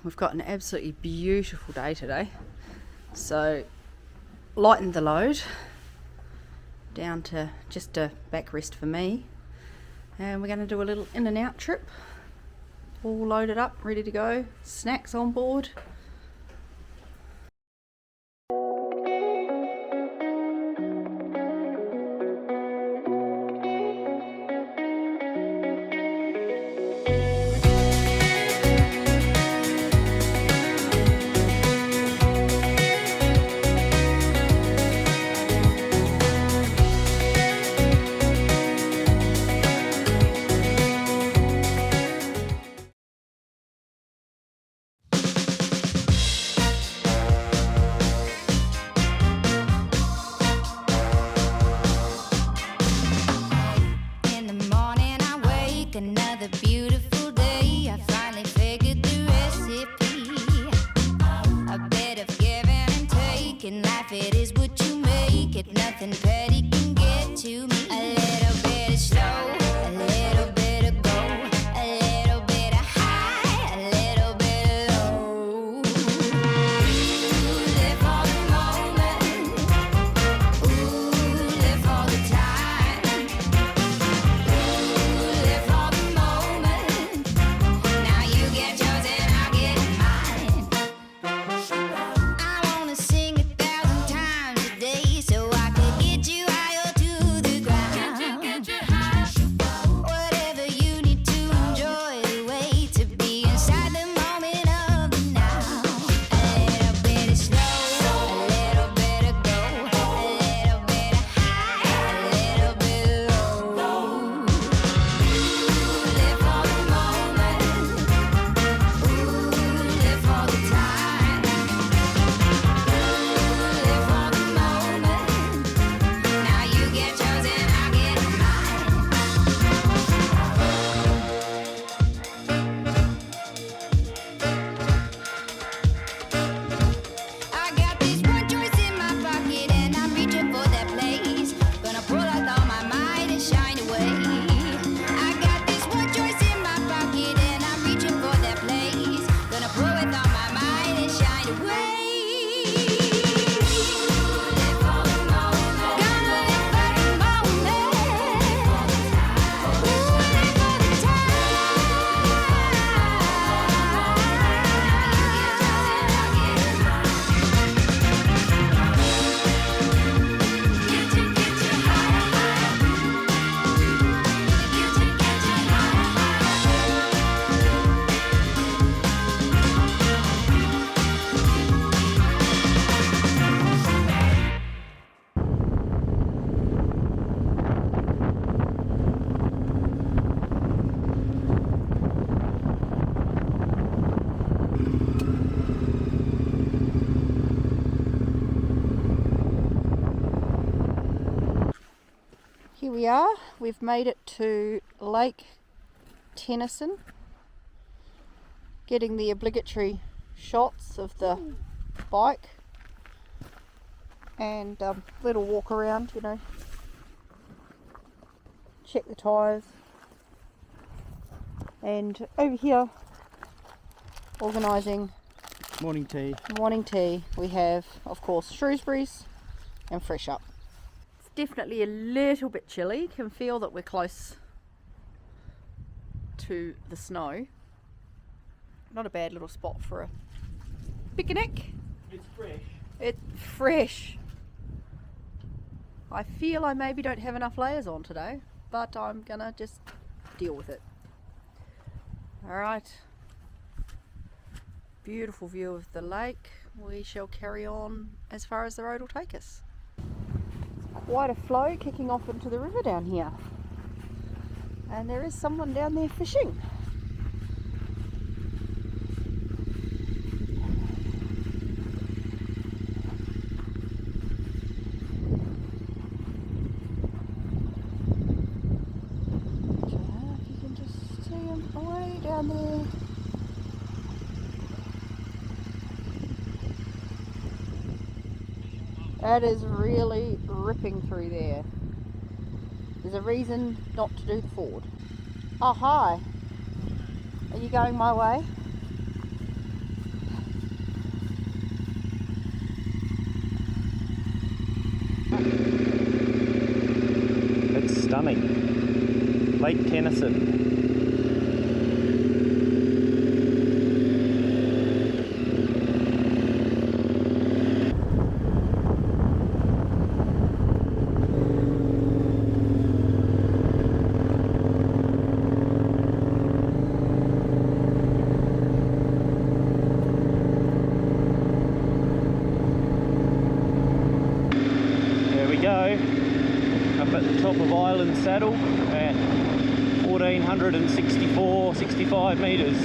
we've got an absolutely beautiful day today. So lightened the load down to just a backrest for me, and we're going to do a little in and out trip, all loaded up, ready to go, snacks on board. Here we are, we've made it to Lake Tennyson, getting the obligatory shots of the bike and a little walk around, you know, check the tyres, and over here organising morning tea. We have, of course, Shrewsbury's and Fresh Up. Definitely a little bit chilly. Can feel that we're close to the snow. Not a bad little spot for a picnic. It's fresh. It's fresh. I feel I maybe don't have enough layers on today, but I'm gonna just deal with it. Alright. Beautiful view of the lake. We shall carry on as far as the road will take us. Quite a flow kicking off into the river down here, and there is someone down there fishing. If you can just see him way down there. That is really ripping through there. There's a reason not to do the ford. Oh, hi. Are you going my way? Lake Tennyson. Up at the top of Island Saddle at 1465 metres.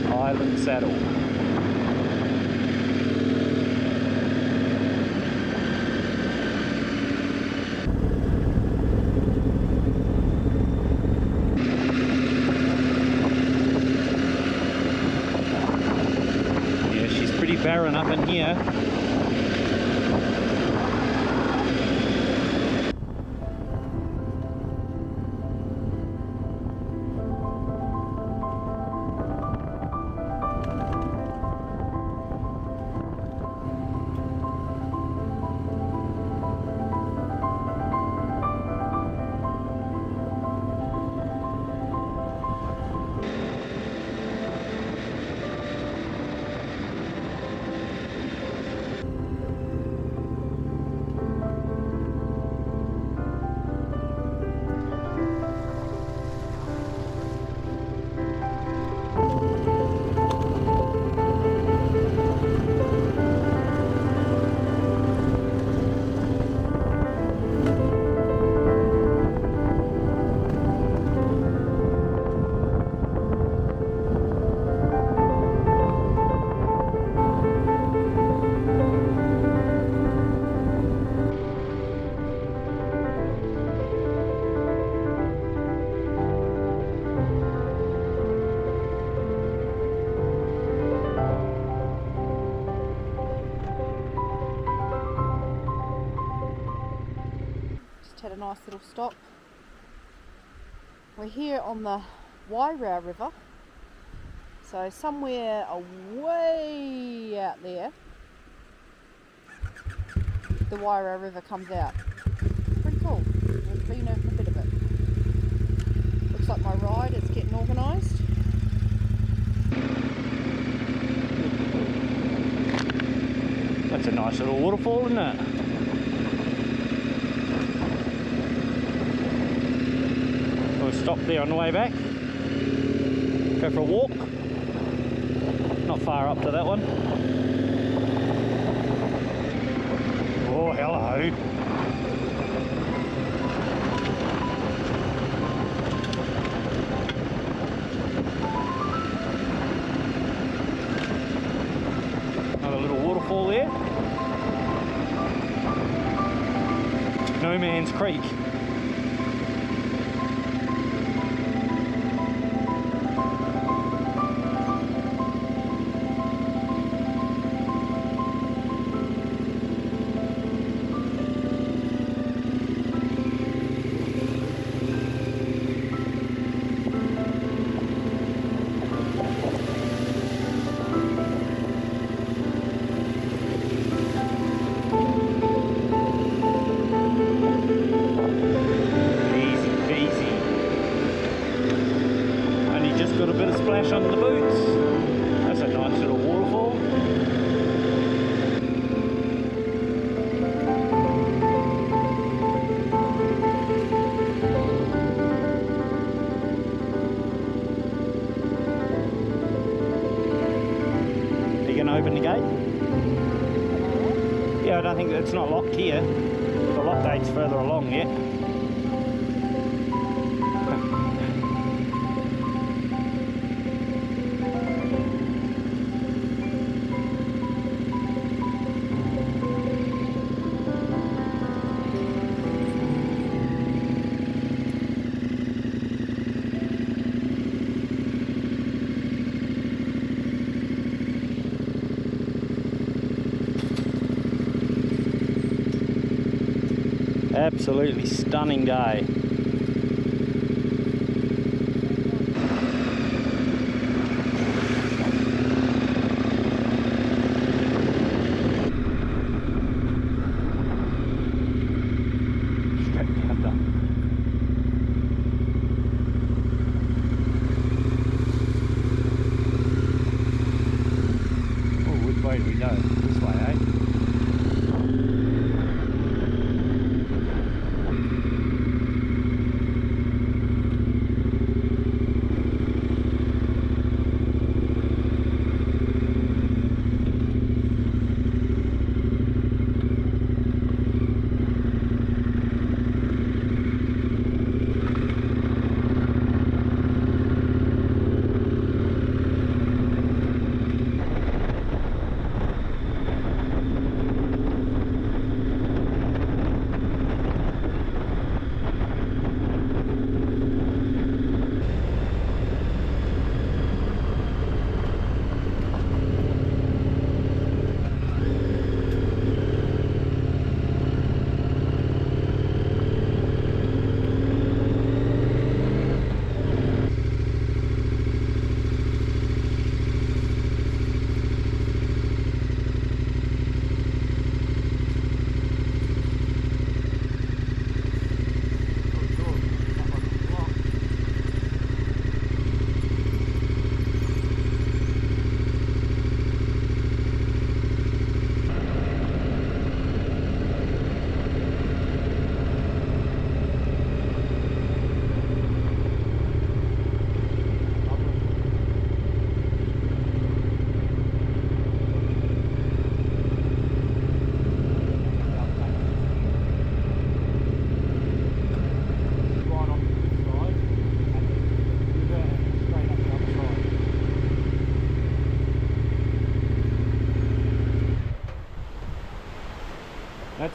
Island Saddle. Pretty barren up in here. Had a nice little stop. We're here on the Wairau River, so somewhere away out there the Wairau River comes out. Pretty cool. We've been over a bit of it. Looks like my ride is getting organised. That's a nice little waterfall, isn't it? We'll stop there on the way back. Go for a walk. Not far up to that one. Oh, hello. Another little waterfall there. No Man's Creek. Got a bit of splash on the boots. That's a nice little waterfall. Are you going to open the gate? Yeah, I don't think it's not locked here. The lock gate's further along yet. Absolutely stunning day.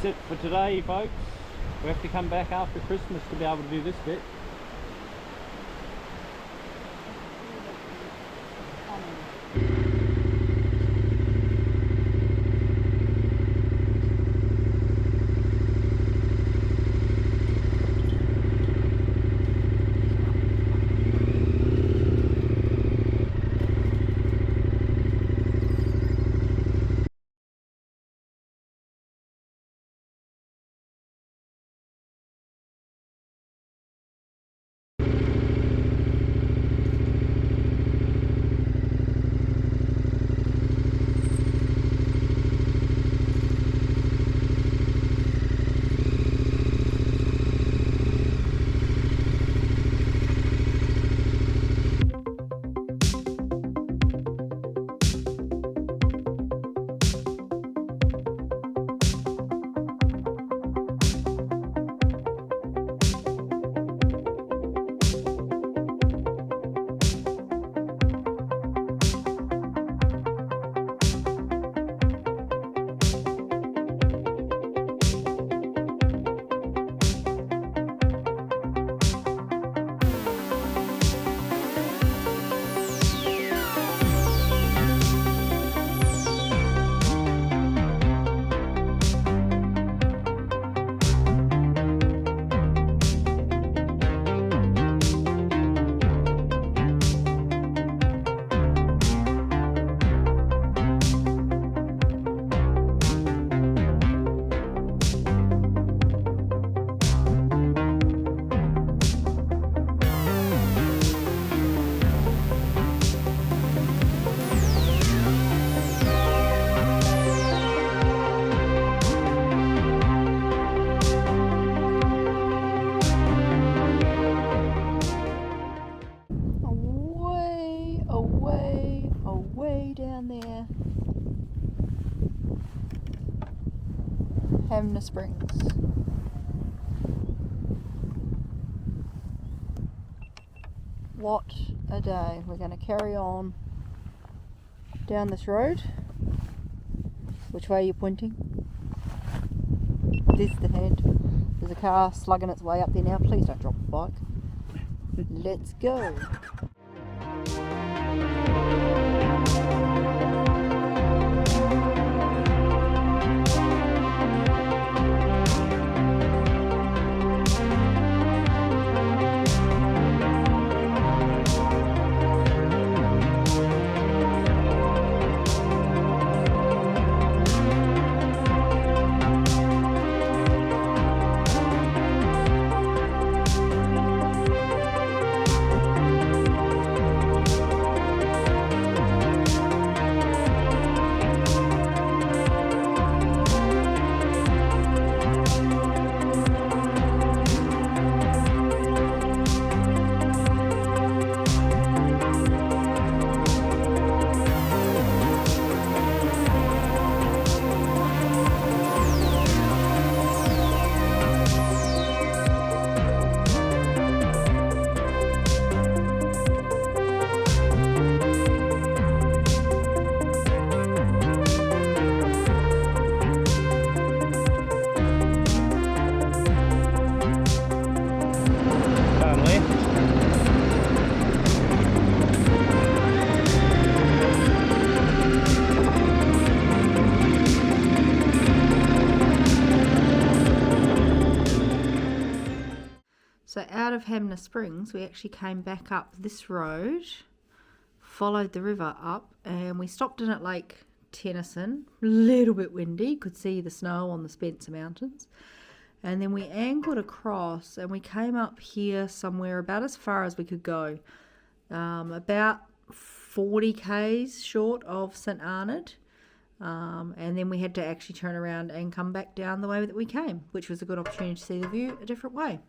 that's it for today, folks. We have to come back after Christmas to be able to do this bit. Way down there, Hanmer Springs. What a day. We're going to carry on down this road. Which way are you pointing? This the head. There's a car slugging its way up there now. Please don't drop the bike. Let's go. So out of Hanmer Springs, we actually came back up this road, followed the river up, and we stopped in at Lake Tennyson. A little bit windy, could see the snow on the Spencer Mountains. And then we angled across and we came up here somewhere about as far as we could go. About 40 k's short of St Arnaud. And then we had to actually turn around and come back down the way that we came, which was a good opportunity to see the view a different way.